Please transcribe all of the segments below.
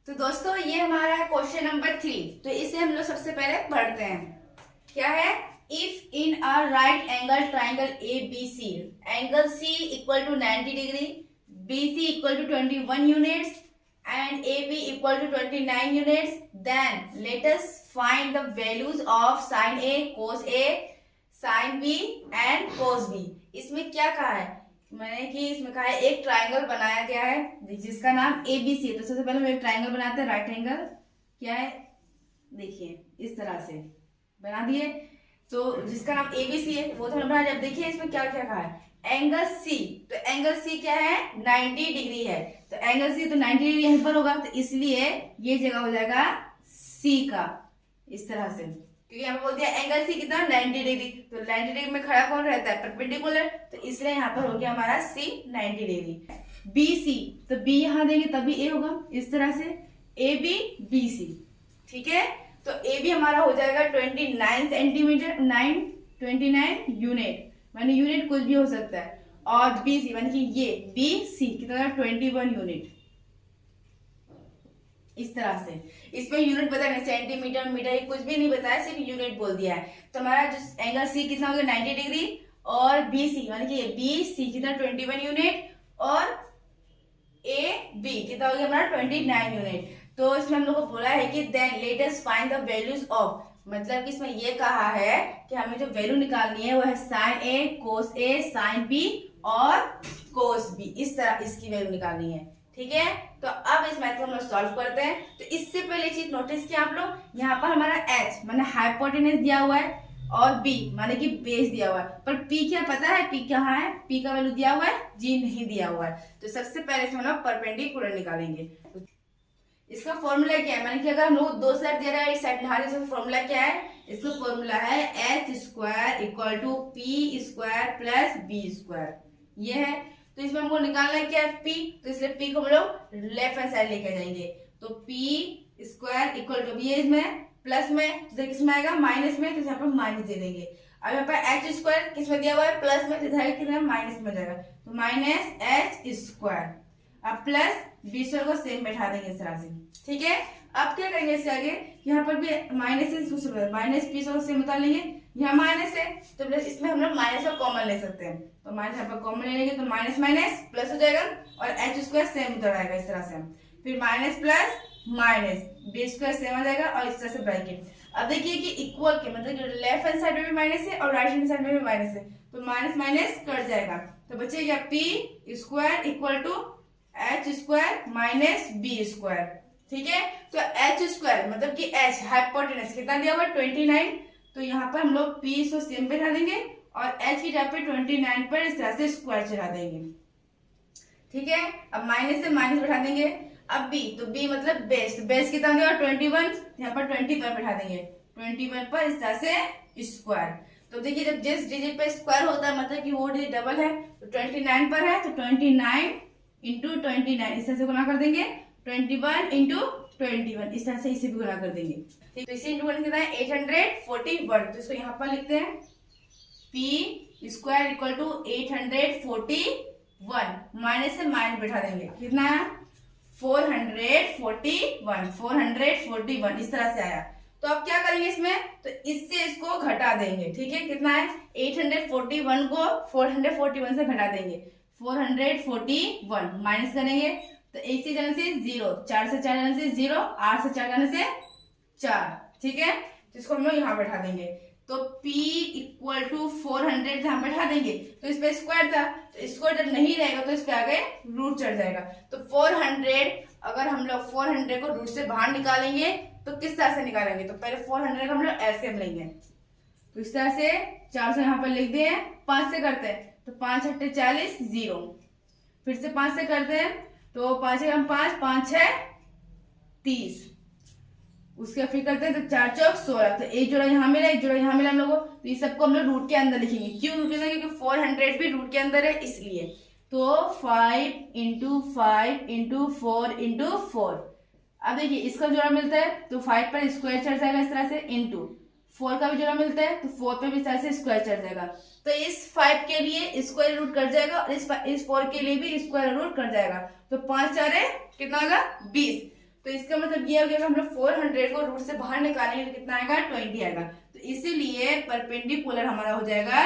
तो दोस्तों ये हमारा है क्वेश्चन नंबर 3। तो इसे हम लोग सबसे पहले पढ़ते हैं। क्या है? If in a right angle triangle A B C angle C equal to 90 degree, B C equal to 21 units and A B equal to 29 units, then let us find the values of sine A, cos A, sine B and cos B. इसमें क्या कहा है मैंने कि इसमें कहा है एक ट्राइंगल बनाया गया है जिसका नाम एबीसी है। तो सबसे पहले हम एक ट्राइंगल बनाते हैं, राइट एंगल। क्या है? देखिए इस तरह से बना दिए। तो जिसका नाम एबीसी है वो तो हमने बना। जब देखिए इसमें क्या क्या कहा है, एंगल सी। तो एंगल सी क्या है? 90 डिग्री है। तो एंगल सी तो 90 डिग्री यहीं पर होगा, तो इसलिए ये जगह हो जाएगा सी का, इस तरह से। क्योंकि यहाँ बोल दिया एंगल सी कितना 90 डिग्री, तो 90 डिग्री में खड़ा कौन रहता है? परपेंडिकुलर। तो इसलिए यहाँ पर हो गया हमारा सी 90 डिग्री। बी सी, तो बी यहाँ देंगे तभी ए होगा, इस तरह से ए बी बी सी। ठीक है, तो ए बी हमारा हो जाएगा 29 सेंटीमीटर, 29 यूनिट, मानी यूनिट कुछ भी हो सकता है। और बी सी मानी कि ये बी सी कितना 21 यूनिट, इस तरह से। इसमें यूनिट बताया, सेंटीमीटर मीटर कुछ भी नहीं बताया, सिर्फ यूनिट बोल दिया है। तो हमारा जो एंगल सी कितना हो गया 90 डिग्री, और बी सी मानी कि बी सी कितना 21 यूनिट, और ए बी कितना हो गया हमारा 29 यूनिट। तो इसमें हम लोग को बोला है कि then let us find the values of, मतलब कि इसमें ये कहा है कि हमें जो वैल्यू निकालनी है वो है sign A, cos A, sine B और कोस बी, इस तरह इसकी वैल्यू निकालनी है। ठीक है, तो अब इस मैथ को हम लोग सॉल्व करते हैं। तो इससे पहले चीज नोटिस किया आप लोग, यहाँ पर हमारा h माने हाइपोटेनस दिया हुआ है, और b माने कि बेस दिया हुआ है, पर p क्या पता है? p कहाँ है? p का वैल्यू दिया हुआ है, g नहीं दिया हुआ है। तो सबसे पहले इसमें हम लोग परपेंडिकुलर निकालेंगे। इसका फॉर्मूला क्या है? माने कि अगर हम लोग दो साइड दे रहे हैं, इस साइड निकाले, इसका फॉर्मूला क्या है? इसका फॉर्मूला है h square equal to p square plus b square, ये है। तो इसमें हमको निकालना है क्या है? p, तो इसलिए p को हम लोग लेफ्ट हैंड साइड लेके जाएंगे। तो p स्क्वायर इक्वल टू, ये इसमें प्लस में, तो किसमें आएगा? माइनस में, तो यहाँ पर माइनस दे देंगे। अब यहाँ पर h स्क्वायर किसमें दिया हुआ है? प्लस में, तो इधर कितना माइनस में जाएगा, तो माइनस h स्क्वायर। अब प्लस b स्क्वायर को सेम बैठा देंगे इस तरह से। ठीक है, अब क्या करेंगे इससे आगे? यहाँ पर भी माइनस से माइनस p स्क्वायर को सेम उतार लेंगे, यहाँ माइनस है तो प्लस, इसमें हम लोग माइनस का कॉमन ले सकते हैं। तो माइनस यहाँ पर कॉमन ले लेंगे, तो माइनस माइनस प्लस हो जाएगा, और एच स्क्वायर सेम उतर आएगा इस तरह से। फिर minus plus minus B square same आ जाएगा, और इस तरह से ब्रैकेट। अब देखिए कि इक्वल के मतलब लेफ्ट हैंड साइड में भी माइनस है और राइट हैंड साइड में भी माइनस है, तो माइनस माइनस कट जाएगा, तो बचेगा P square equal to H square minus B square. ठीक है, तो एच स्क्वायर मतलब कि एच हाइपोटेनस कितना दिया हुआ 29, तो यहाँ पर हम लोग p को सेम बैठा देंगे, और h की जगह पे 29 पर इस तरह से स्क्वायर चढ़ा देंगे। ठीक है, अब माइनस से माइनस बैठा देंगे। अब b, तो b मतलब बेस, तो बेस कितना दिया 21, यहाँ पर 20 पर बैठा देंगे, 21 पर इस तरह से स्क्वायर। तो देखिए जब जिस डिजिट पे स्क्वायर होता है मतलब कि वो डिजिट डबल है, तो 29 पर है, तो 29 इंटू 29 इस तरह से गुना कर देंगे, 21 इंटू 21 इस तरह से इसे भी गुना कर देंगे। तो इसे इंटू करने कितना है 841, तो इसको यहाँ पर लिखते हैं p square equal to 841, minus से माइनस बैठा देंगे, कितना है 441 इस तरह से आया। तो अब क्या करेंगे इसमें? तो इससे इसको घटा देंगे। ठीक है, कितना है 841 को 441 से घटा देंगे, 441 माइनस करेंगे, तो एक से जाने से 0, 4 से 4 जाने से 0, 8 से 4 जाने से 4। ठीक है, तो इसको हम लोग यहाँ बैठा देंगे, तो p इक्वल टू 400 यहाँ बैठा देंगे, तो इस पे स्क्वायर था, तो स्क्वायर जब नहीं रहेगा तो इस पे आगे रूट चढ़ जाएगा। तो 400 अगर हम लोग 400 को रूट से बाहर निकालेंगे तो किस तरह से निकालेंगे? तो पहले 400 का हम लोग एलसीएम लेंगे, तो इस तरह से 400 यहाँ पर लिख दिए, 5 से करते हैं तो 5 8 40 0, फिर से 5 से करते हैं तो 5 हम 5 5 6 30, उसके फिर करते हैं तो 4 चौक 16, तो एक जोड़ा यहाँ मिला, एक जोड़ा यहाँ मिला हम लोगों को, तो ये सबको हम लोग रूट के अंदर लिखेंगे। क्यों रूट के अंदर? क्योंकि 400 भी रूट के अंदर है इसलिए। तो 5 इंटू 5 इंटू 4 इंटू 4। अब देखिए इसका जोड़ा मिलता है तो 5 पर स्क्वायर चढ़ जाएगा इस तरह से, इंटू 4 का भी जोड़ा मिलता है तो 4 पे भी इस तरह से स्क्वायर चढ़ जाएगा। तो इस 5 के लिए स्क्वायर रूट कट जाएगा, और इस 4 के लिए भी स्क्वायर रूट कट जाएगा, तो 5 4 कितना होगा 20। तो इसका मतलब ये हो गया कि हम लोग 400 को रूट से बाहर निकालेंगे तो कितना आएगा 20 आएगा। तो इसीलिए परपेंडिकुलर हमारा हो जाएगा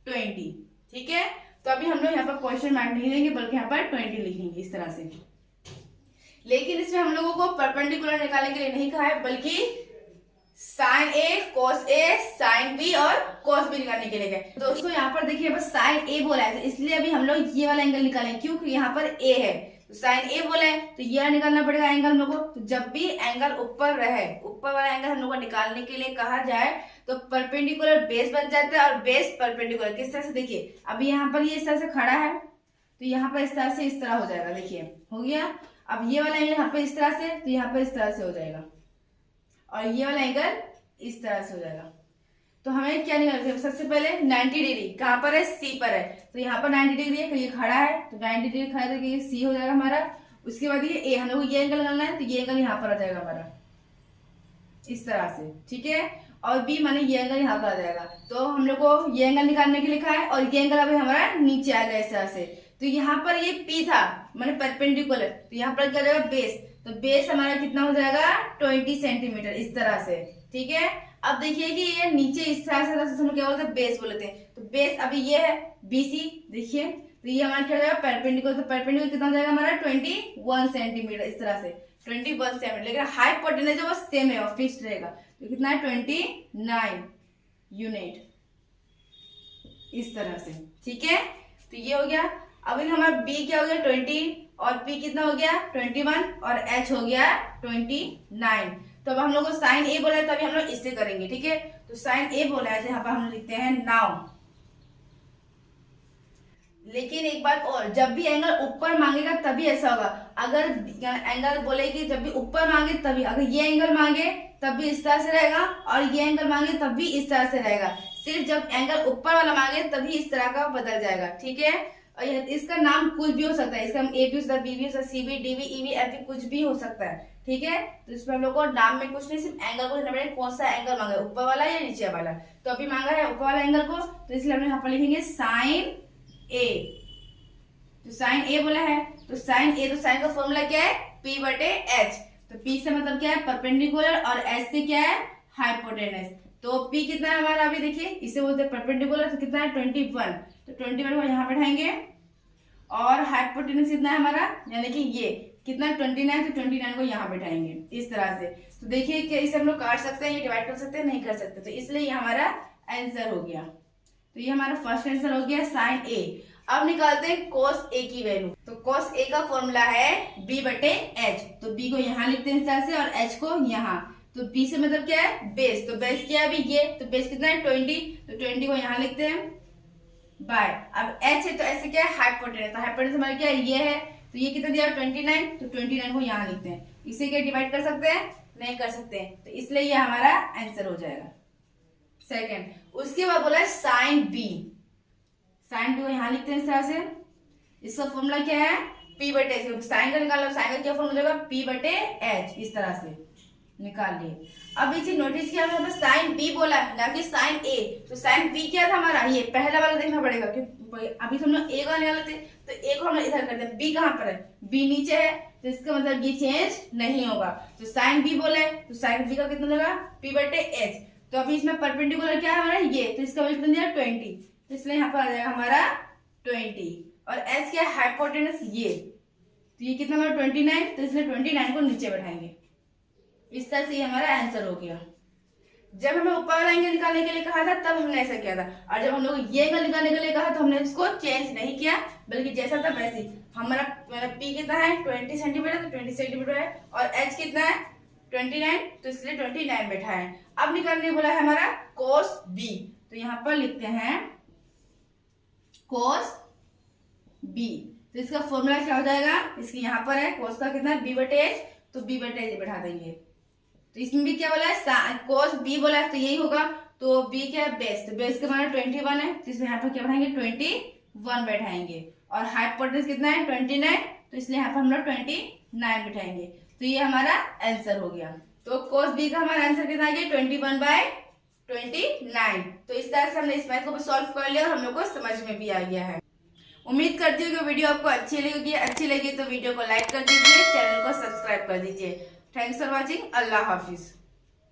20। ठीक है, तो अभी हम लोग यहाँ पर क्वेश्चन मार्क नहीं देंगे बल्कि यहाँ पर 20 लिखेंगे इस तरह से। लेकिन इसमें हम लोगों को परपेंडिकुलर निकालने के लिए नहीं कहा है बल्कि sign A, cos A, sine B और कॉस बी निकालने के लिए गए। तो दोस्तों यहाँ पर देखिए बस साइन ए बोला है तो इसलिए अभी हम लोग ये वाला एंगल निकालेंगे क्योंकि यहाँ पर ए है। तो साइन ए बोला है तो ये निकालना पड़ेगा एंगल हम लोग को। तो जब भी एंगल ऊपर रहे, ऊपर वाला एंगल हम लोग को निकालने के लिए कहा जाए तो परपेंडिकुलर बेस बन जाता है और बेस परपेंडिकुलर किस तरह से, देखिए अभी यहाँ पर ये इस तरह से खड़ा है तो यहाँ पर इस तरह से इस तरह हो जाएगा, देखिए हो गया। अब ये वाला एंगल यहाँ पर इस तरह से तो यहाँ पर इस तरह से हो जाएगा और ये वाला एंगल इस तरह से हो जाएगा। तो हमें क्या निकालना है, सबसे पहले 90 डिग्री कहाँ पर है, सी पर है तो यहाँ पर 90 डिग्री है तो ये खड़ा है तो 90 डिग्री खड़ा है ये सी हो जाएगा हमारा। उसके बाद ये ए, हम लोग ये एंगल निकालना है तो ये एंगल यहाँ पर आ जाएगा हमारा इस तरह से। ठीक है, और बी माने ये एंगल यहाँ पर आ जाएगा। तो हम लोग को ये एंगल निकालने के लिए लिखा है और ये एंगल अभी हमारा नीचे आ गया इस तरह से। तो यहाँ पर ये पी था माने परपेंडिकुलर तो यहाँ पर क्या जाएगा बेस, तो बेस हमारा कितना हो जाएगा 20 सेंटीमीटर इस तरह से। ठीक है, अब देखिए कि ये नीचे इस तरह से हम क्या बोलते हैं बेस बोलते हैं। तो बेस अभी ये है BC, देखिए तो ये हमारा क्या हो जाएगा परपेंडिकुलर। तो परपेंडिकुलर कितना हो जाएगा हमारा 21 सेंटीमीटर इस तरह से 21 सेंटीमीटर। लेकिन हाइपोटेनस जो वो सेम है और फिक्स्ड रहेगा तो कितना है 29 यूनिट इस तरह से। ठीक है, तो ये हो गया। अभी हमारा B क्या हो गया 20 और P कितना हो गया 21 और H हो गया 29। तो अब हम लोग को साइन ए बोला है तो अभी हम लोग इससे करेंगे। ठीक है, तो साइन ए बोला है तो यहाँ पर हम लिखते हैं नाउ। लेकिन एक बात और, जब भी एंगल ऊपर मांगेगा तभी ऐसा होगा। अगर एंगल बोले कि जब भी ऊपर मांगे तभी, अगर ये एंगल मांगे तब भी इस तरह से रहेगा और ये एंगल मांगे तब भी इस तरह से रहेगा। सिर्फ जब एंगल ऊपर वाला मांगे तभी इस तरह का बदल जाएगा। ठीक है, और इसका नाम कुछ भी हो सकता है, इसका ए भी हो सकता है, बी भी हो सकता है, सी भी, डी भी, ई भी, एफ भी, कुछ भी हो सकता है। ठीक है, तो इसमें हम लोग को नाम में कुछ नहीं, सिर्फ एंगल को देखना पड़ेगा कौन सा एंगल मांगा है, ऊपर वाला या नीचे वाला। तो अभी मांगा है ऊपर वाला एंगल को तो इसलिए हम यहाँ पर लिखेंगे साइन ए। तो साइन ए बोला है तो साइन ए, तो साइन का फॉर्मूला क्या है P/H। तो P से मतलब क्या है परपेंडिकुलर और H से क्या है हाइपोटेनस। तो P कितना है हमारा, अभी देखिए इसे बोलते हैं परपेंडिकुलर तो कितना है 21। तो 21 को यहाँ बैठाएंगे और हाइपोटेनस कितना है हमारा, यानी कि ये कितना 29 तो 29 को यहाँ बैठाएंगे इस तरह से। तो देखिए कि इसे हम लोग काट सकते हैं, ये डिवाइड कर सकते हैं, नहीं कर सकते। तो इसलिए ये हमारा आंसर हो गया। तो ये हमारा फर्स्ट आंसर हो गया साइन ए। अब निकालते हैं cos A की वैल्यू। तो cos A का फॉर्मूला है B/H। तो B को यहाँ लिखते हैं इस तरह से और H को यहाँ। तो B से मतलब क्या है बेस, तो बेस क्या है अभी ये, तो बेस कितना है 20, तो 20 को यहाँ लिखते हैं बाय। अब H है तो ऐसे क्या है हाइपोटेनस, तो हाइपोटेनस हमारा क्या है ये है तो ये कितना दिया 29, तो 29 को यहाँ लिखते हैं। इसे क्या डिवाइड कर सकते हैं, नहीं कर सकते हैं, तो इसलिए ये हमारा आंसर हो जाएगा सेकंड। उसके बाद बोला है साइन B। साइन बी को यहाँ लिखते हैं इस तरह से। इसका फॉर्मूला क्या है P/H। साइन का निकालो, साइन का क्या फॉर्मूला होगा P/H इस तरह से निकाल लिए। अब ये चीज नोटिस किया हमने साइन B बोला है ना कि साइन A। तो साइन B क्या था हमारा, ये पहला वाला देखना पड़ेगा क्योंकि अभी तो हम लोग A का निकाले थे तो A को हम लोग इधर करते हैं। B कहाँ पर है, B नीचे है तो इसका मतलब ये चेंज नहीं होगा। तो साइन B बोला है तो साइन B का कितना होगा P/H। तो अभी इसमें परपेंडिकुलर क्या है हमारा ये, तो इसका वैल्यू कितना दिया 20, तो इसलिए यहाँ पर आ जाएगा हमारा 20 और H क्या है हाइपोटेनस ये, तो ये कितना हमारा 29, तो इसलिए 29 को नीचे बैठाएंगे। इस तरह से ये हमारा आंसर हो गया। जब हमें ऊपर वाला एंगल निकालने के लिए कहा था तब हमने ऐसा किया था, और जब हम लोग ये एंगल निकालने के लिए कहा तो हमने इसको चेंज नहीं किया बल्कि जैसा था वैसे ही। हमारा P कितना है 20 सेंटीमीटर, तो 20 सेंटीमीटर है और H कितना है 29, तो इसलिए 29 बैठा है। अब निकालने बोला है हमारा cos B। तो यहाँ पर लिखते हैं cos B। तो इसका फॉर्मूला क्या हो जाएगा, इसके यहाँ पर है cos का कितना B/H, तो B/H बैठा देंगे। तो इसमें भी क्या बोला है cos B बोला है तो यही होगा। तो B क्या है बेस, तो बेस का हमारा 21 है तो इसमें यहाँ पर क्या बैठाएंगे 21 बैठाएंगे और हाइपोटेनस कितना है 29, तो इसलिए यहाँ पर हम लोग 29 बैठाएंगे। तो ये हमारा आंसर हो गया। तो cos B का हमारा आंसर कितना आ गया 21/29। तो इस तरह से हमने इस मैथ को सॉल्व कर लिया और हम लोग को समझ में भी आ गया है। उम्मीद करती हूँ कि वीडियो आपको अच्छी लगी। अच्छी लगी तो वीडियो को लाइक कर दीजिए, चैनल को सब्सक्राइब कर दीजिए। Thanks for watching, Allah Hafiz.